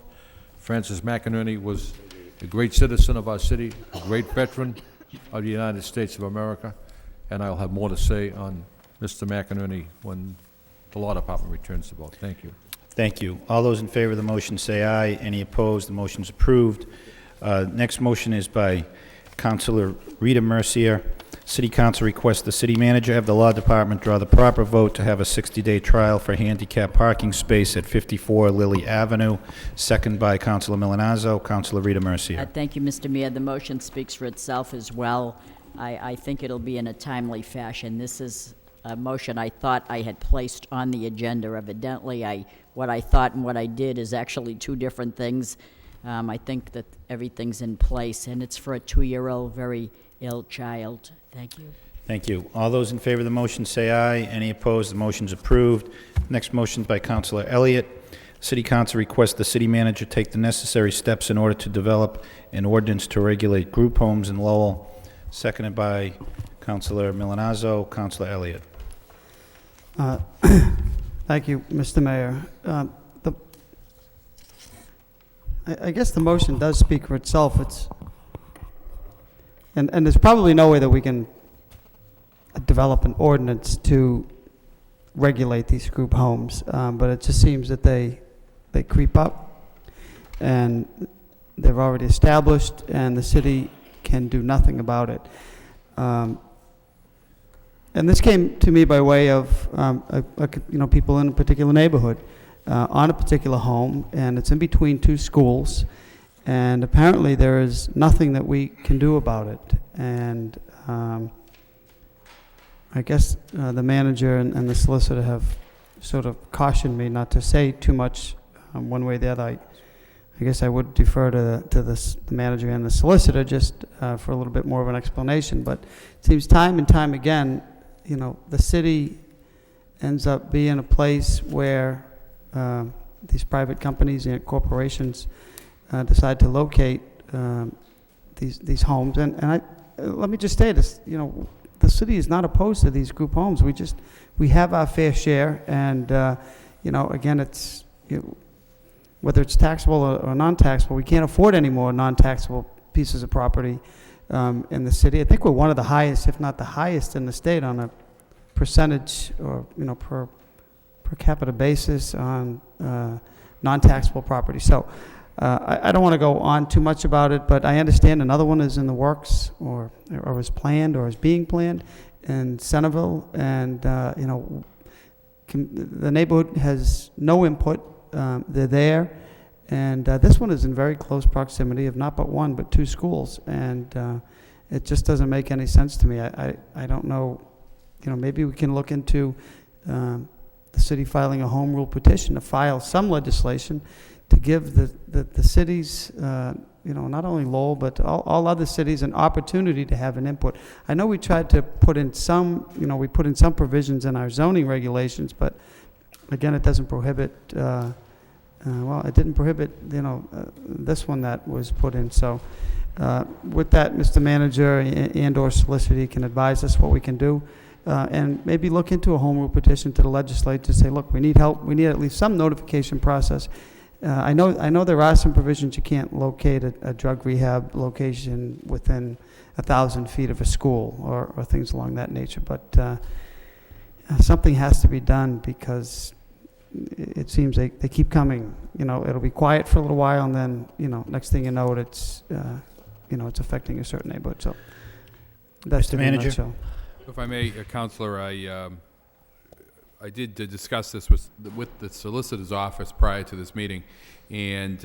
H: Francis McInerney was a great citizen of our city, a great veteran of the United States of America, and I'll have more to say on Mr. McInerney when the Law Department returns to vote. Thank you.
A: Thank you. All those in favor of the motion say aye. Any opposed? The motion is approved. Next motion is by Councilor Rita Mercier. City Council requests the city manager have the Law Department draw the proper vote to have a 60-day trial for handicap parking space at 54 Lily Avenue. Second by Councilor Milanazzo. Councilor Rita Mercier.
D: Thank you, Mr. Mayor. The motion speaks for itself as well. I think it'll be in a timely fashion. This is a motion I thought I had placed on the agenda. Evidently, what I thought and what I did is actually two different things. I think that everything's in place, and it's for a 2-year-old very ill child. Thank you.
A: Thank you. All those in favor of the motion say aye. Any opposed? The motion's approved. Next motion is by Councilor Elliott. City Council requests the city manager take the necessary steps in order to develop an ordinance to regulate group homes in Lowell. Seconded by Councilor Milanazzo. Councilor Elliott.
E: Thank you, Mr. Mayor. I guess the motion does speak for itself. And there's probably no way that we can develop an ordinance to regulate these group homes, but it just seems that they creep up, and they're already established, and the city can do nothing about it. And this came to me by way of people in a particular neighborhood on a particular home, and it's in between two schools, and apparently there is nothing that we can do about it. And I guess the manager and the solicitor have sort of cautioned me not to say too much one way or the other. I guess I would defer to the manager and the solicitor just for a little bit more of an explanation. But it seems time and time again, the city ends up being a place where these private companies and corporations decide to locate these homes. And let me just say this, the city is not opposed to these group homes. We have our fair share, and again, it's whether it's taxable or non-taxable, we can't afford any more non-taxable pieces of property in the city. I think we're one of the highest, if not the highest, in the state on a percentage or per capita basis on non-taxable property. So I don't want to go on too much about it, but I understand another one is in the works or is planned or is being planned in Centerville, and the neighborhood has no input. They're there, and this one is in very close proximity of not but one but two schools, and it just doesn't make any sense to me. I don't know, maybe we can look into the city filing a home rule petition to file some legislation to give the cities, not only Lowell, but all other cities an opportunity to have an input. I know we tried to put in some, we put in some provisions in our zoning regulations, but again, it doesn't prohibit, it didn't prohibit, this one that was put in. So with that, Mr. Manager and/or solicitor, you can advise us what we can do. And maybe look into a home rule petition to the legislature to say, look, we need help. We need at least some notification process. I know there are some provisions you can't locate a drug rehab location within 1,000 feet of a school or things along that nature, but something has to be done because it seems they keep coming. It'll be quiet for a little while, and then next thing you know, it's affecting a certain neighborhood. So that's
A: Mr. Manager.
B: If I may, Counselor, I did discuss this with the solicitor's office prior to this meeting, and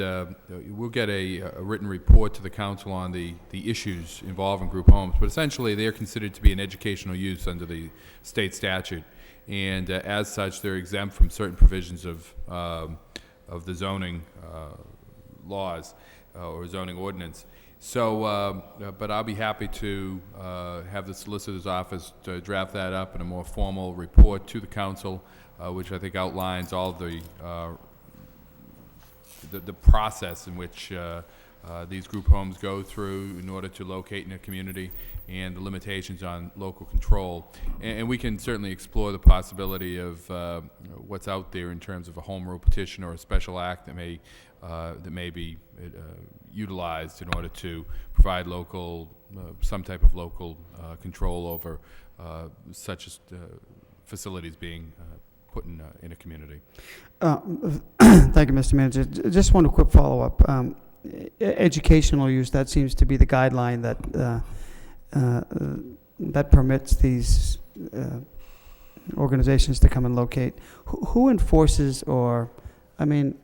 B: we'll get a written report to the council on the issues involving group homes. But essentially, they're considered to be an educational use under the state statute, and as such, they're exempt from certain provisions of the zoning laws or zoning ordinance. So, but I'll be happy to have the solicitor's office to draft that up in a more formal report to the council, which I think outlines all the process in which these group homes go through in order to locate in a community, and the limitations on local control. And we can certainly explore the possibility of what's out there in terms of a home rule petition or a special act that may be utilized in order to provide local, some type of local control over such as facilities being put in a community.
E: Thank you, Mr. Manager. Just one quick follow-up. Educational use, that seems to be the guideline that permits these organizations to come and locate. Who enforces, or, I mean,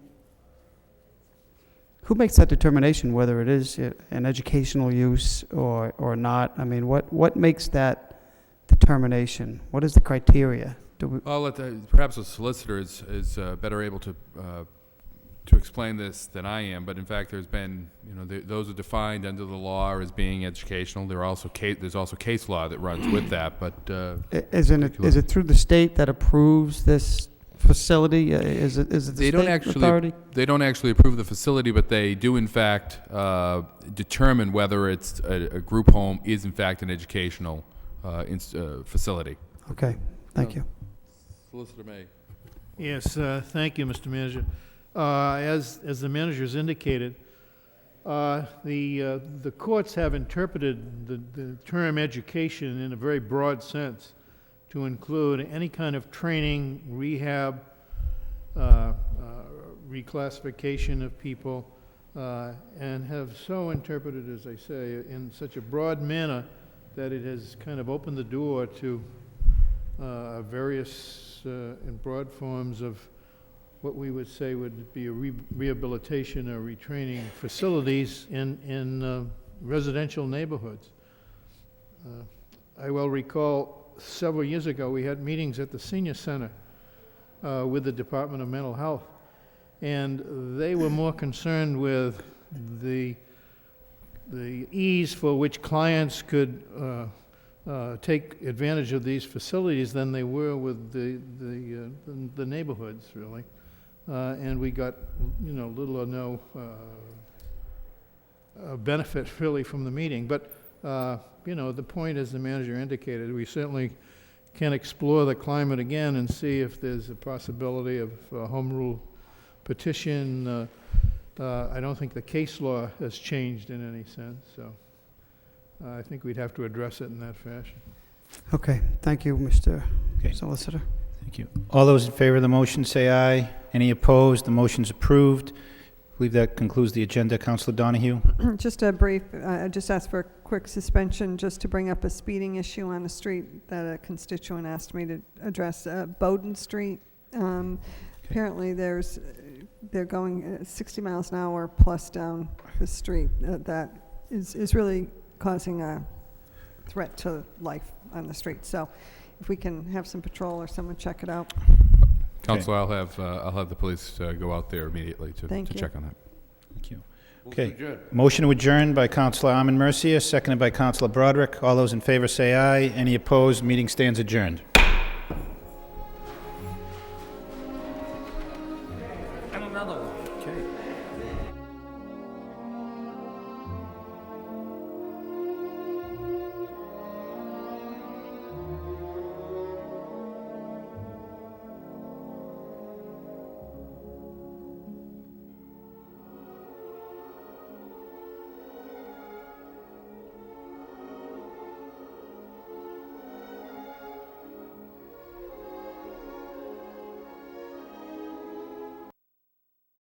E: who makes that determination whether it is an educational use or not? I mean, what makes that determination? What is the criteria?
B: Well, perhaps a solicitor is better able to explain this than I am, but in fact, there's been, those are defined under the law as being educational. There's also case law that runs with that, but...
E: Is it through the state that approves this facility? Is it the state authority?
B: They don't actually approve the facility, but they do in fact determine whether it's a group home is in fact an educational facility.
E: Okay, thank you.
B: Solicitor May.
M: Yes, thank you, Mr. Manager. As the manager's indicated, the courts have interpreted the term education in a very broad sense to include any kind of training, rehab, reclassification of people, and have so interpreted, as I say, in such a broad manner that it has kind of opened the door to various and broad forms of what we would say would be a rehabilitation or retraining facilities in residential neighborhoods. I well recall several years ago we had meetings at the senior center with the Department of Mental Health, and they were more concerned with the ease for which clients could take advantage of these facilities than they were with the neighborhoods, really. And we got, little or no benefit really from the meeting. But, the point, as the manager indicated, we certainly can explore the climate again and see if there's a possibility of a home rule petition. I don't think the case law has changed in any sense, so I think we'd have to address it in that fashion.
E: Okay, thank you, Mr. Solicitor.
A: Thank you. All those in favor of the motion say aye. Any opposed? The motion's approved. I believe that concludes the agenda. Councilor Donahue?
F: Just a brief, I just asked for a quick suspension just to bring up a speeding issue on the street that a constituent asked me to address, Bowden Street. Apparently they're going 60 miles an hour plus down the street. That is really causing a threat to life on the street. So if we can have some patrol or someone check it out.
B: Councilor, I'll have the police go out there immediately to check on that.
A: Thank you. Okay. Motion to adjourn by Councilor Armin Mercia, seconded by Councilor Broderick. All those in favor say aye. Any opposed? Meeting stands adjourned.
C: And another one.
A: Okay.